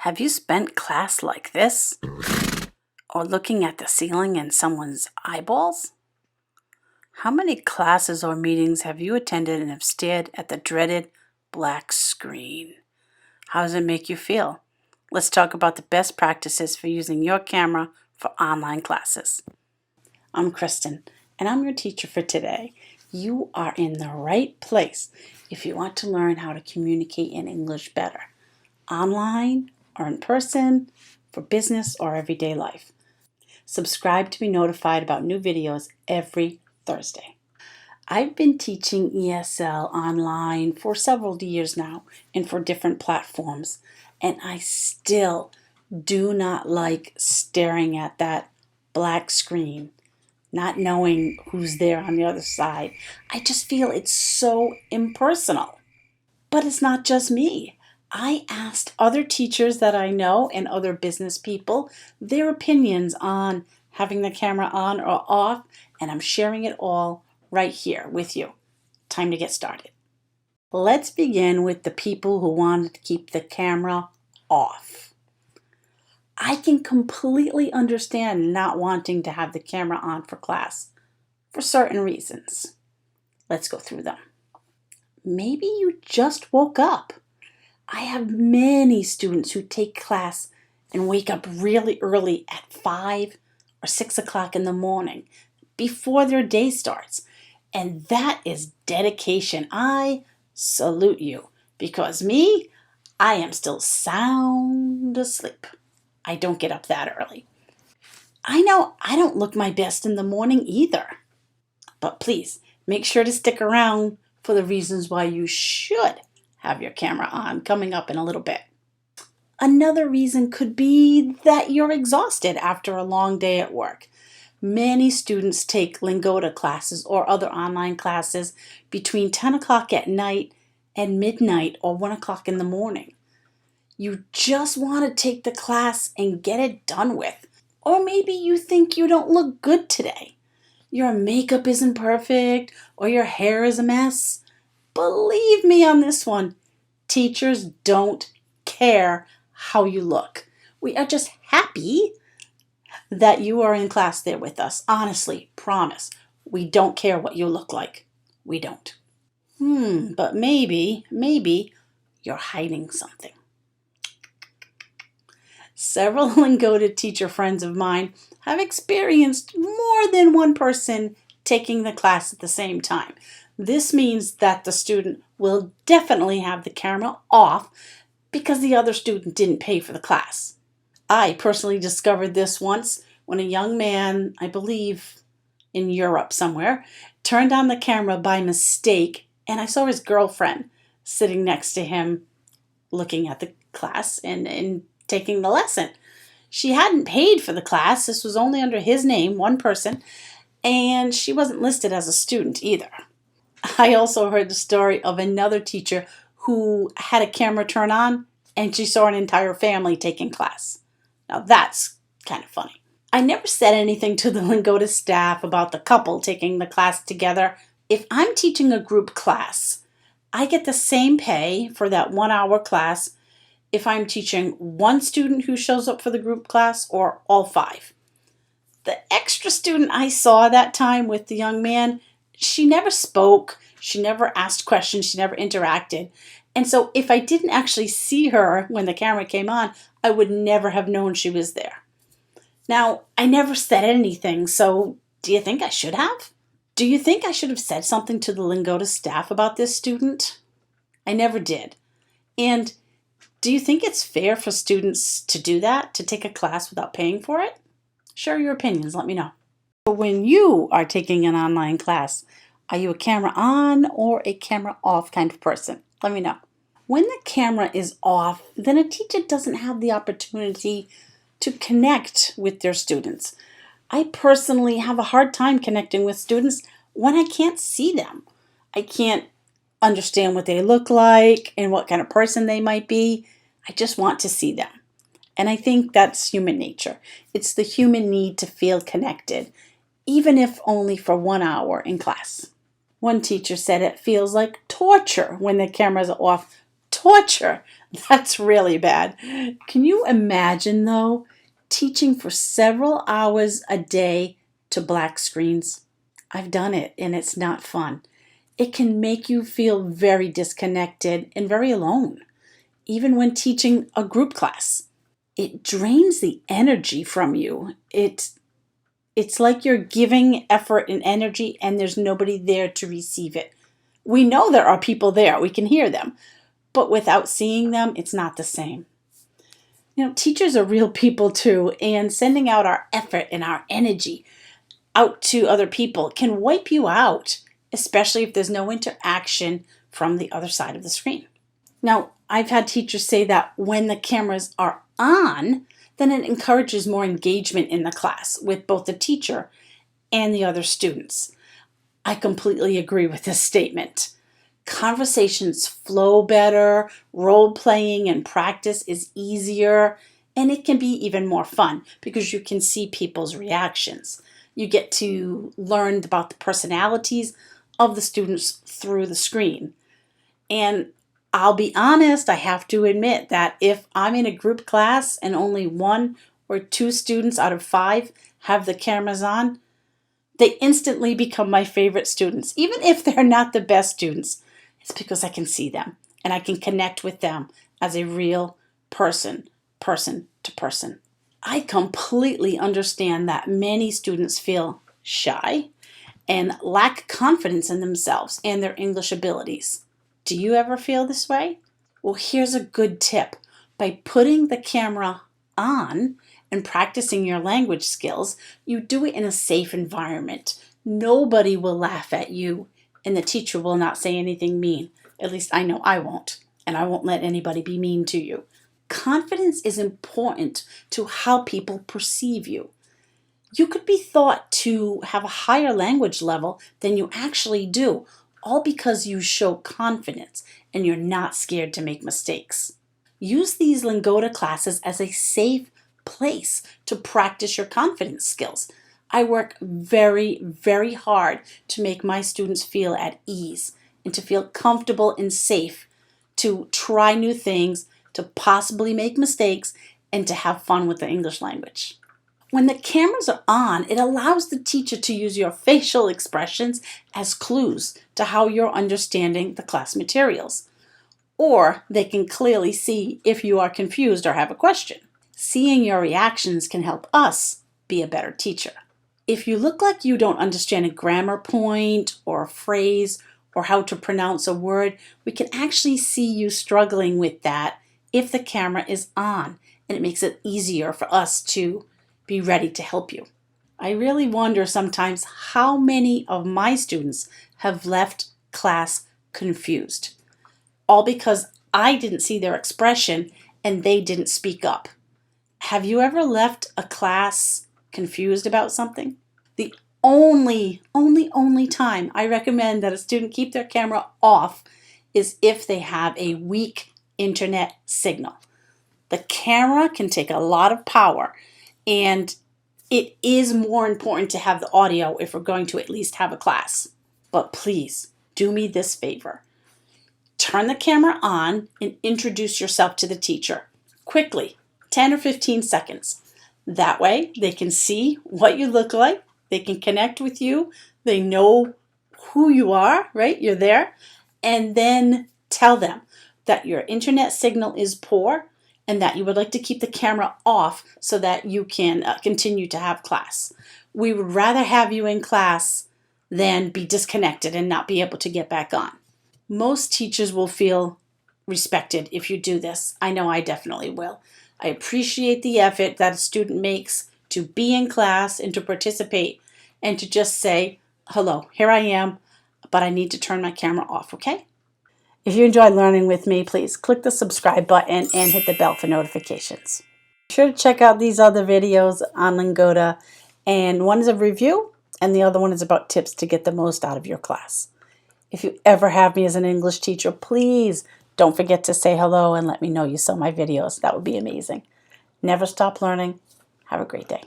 Have you spent class like this? Or looking at the ceiling in someone's eyeballs? How many classes or meetings have you attended and have stared at the dreaded black screen? How does it make you feel? Let's talk about the best practices for using your camera for online classes. I'm Kristin, and I'm your teacher for today. You are in the right place if you want to learn how to communicate in English better, online or in person, for business or everyday life. Subscribe to be notified about new videos every Thursday. I've been teaching ESL online for several years now and for different platforms, and I still do not like staring at that black screen, not knowing who's there on the other side. I just feel it's so impersonal. But it's not just me. I asked other teachers that I know and other business people their opinions on having the camera on or off, and I'm sharing it all right here with you. Time to get started. Let's begin with the people who wanted to keep the camera off. I can completely understand not wanting to have the camera on for class for certain reasons. Let's go through them. Maybe you just woke up. I have many students who take class and wake up really early at 5 or 6 o'clock in the morning before their day starts. And that is dedication. I salute you, because me, I am still sound asleep. I don't get up that early. I know I don't look my best in the morning either. But please, make sure to stick around for the reasons why you should have your camera on coming up in a little bit. Another reason could be that you're exhausted after a long day at work. Many students take Lingoda classes or other online classes between 10 o'clock at night and midnight or 1 o'clock in the morning. You just want to take the class and get it done with. Or maybe you think you don't look good today. Your makeup isn't perfect or your hair is a mess. Believe me on this one, teachers don't care how you look. We are just happy that you are in class there with us. Honestly, promise. We don't care what you look like. We don't. But maybe you're hiding something. Several Lingoda teacher friends of mine have experienced more than one person taking the class at the same time. This means that the student will definitely have the camera off because the other student didn't pay for the class. I personally discovered this once when a young man, I believe in Europe somewhere, turned on the camera by mistake, and I saw his girlfriend sitting next to him looking at the class and taking the lesson. She hadn't paid for the class. This was only under his name, one person, and she wasn't listed as a student either. I also heard the story of another teacher who had a camera turn on and she saw an entire family taking class. Now that's kind of funny. I never said anything to the Lingoda staff about the couple taking the class together. If I'm teaching a group class, I get the same pay for that 1 hour class if I'm teaching one student who shows up for the group class or all 5. The extra student I saw that time with the young man, she never spoke, she never asked questions, she never interacted. And so if I didn't actually see her when the camera came on, I would never have known she was there. Now, I never said anything, so do you think I should have? Do you think I should have said something to the Lingoda staff about this student? I never did. And do you think it's fair for students to do that, to take a class without paying for it? Share your opinions, let me know. When you are taking an online class, are you a camera on or a camera off kind of person? Let me know. When the camera is off, then a teacher doesn't have the opportunity to connect with their students. I personally have a hard time connecting with students when I can't see them. I can't understand what they look like and what kind of person they might be. I just want to see them. And I think that's human nature. It's the human need to feel connected, even if only for 1 hour in class. One teacher said it feels like torture when the cameras are off torture. That's really bad. Can you imagine, though, teaching for several hours a day to black screens? I've done it, and it's not fun. It can make you feel very disconnected and very alone, even when teaching a group class. It drains the energy from you. It's like you're giving effort and energy and there's nobody there to receive it. We know there are people there. We can hear them. But without seeing them, it's not the same. Teachers are real people too, and sending out our effort and our energy out to other people can wipe you out, especially if there's no interaction from the other side of the screen. Now, I've had teachers say that when the cameras are on, then it encourages more engagement in the class with both the teacher and the other students. I completely agree with this statement. Conversations flow better, role-playing and practice is easier, and it can be even more fun because you can see people's reactions. You get to learn about the personalities of the students through the screen. And I'll be honest, I have to admit that if I'm in a group class and only 1 or 2 students out of 5 have the cameras on, they instantly become my favorite students. Even if they're not the best students, it's because I can see them and I can connect with them as a real person to person. I completely understand that many students feel shy and lack confidence in themselves and their English abilities. Do you ever feel this way? Well, here's a good tip. By putting the camera on and practicing your language skills, you do it in a safe environment. Nobody will laugh at you, and the teacher will not say anything mean. At least I know I won't, and I won't let anybody be mean to you. Confidence is important to how people perceive you. You could be thought to have a higher language level than you actually do, all because you show confidence and you're not scared to make mistakes. Use these Lingoda classes as a safe place to practice your confidence skills. I work very, very hard to make my students feel at ease and to feel comfortable and safe to try new things, to possibly make mistakes, and to have fun with the English language. When the cameras are on, it allows the teacher to use your facial expressions as clues to how you're understanding the class materials. Or they can clearly see if you are confused or have a question. Seeing your reactions can help us be a better teacher. If you look like you don't understand a grammar point or a phrase or how to pronounce a word, we can actually see you struggling with that if the camera is on, and it makes it easier for us to be ready to help you. I really wonder sometimes how many of my students have left class confused, all because I didn't see their expression and they didn't speak up. Have you ever left a class confused about something? The only time I recommend that a student keep their camera off is if they have a weak internet signal. The camera can take a lot of power, and it is more important to have the audio if we're going to at least have a class. But please, do me this favor. Turn the camera on and introduce yourself to the teacher. Quickly, 10 or 15 seconds. That way, they can see what you look like. They can connect with you. They know who you are, right? You're there. And then tell them that your internet signal is poor and that you would like to keep the camera off so that you can continue to have class. We would rather have you in class than be disconnected and not be able to get back on. Most teachers will feel respected if you do this. I know I definitely will. I appreciate the effort that a student makes to be in class and to participate and to just say, hello, here I am, but I need to turn my camera off, okay? If you enjoyed learning with me, please click the subscribe button and hit the bell for notifications. Be sure to check out these other videos on Lingoda, and one is a review and the other one is about tips to get the most out of your class. If you ever have me as an English teacher, please don't forget to say hello and let me know you saw my videos. That would be amazing. Never stop learning. Have a great day.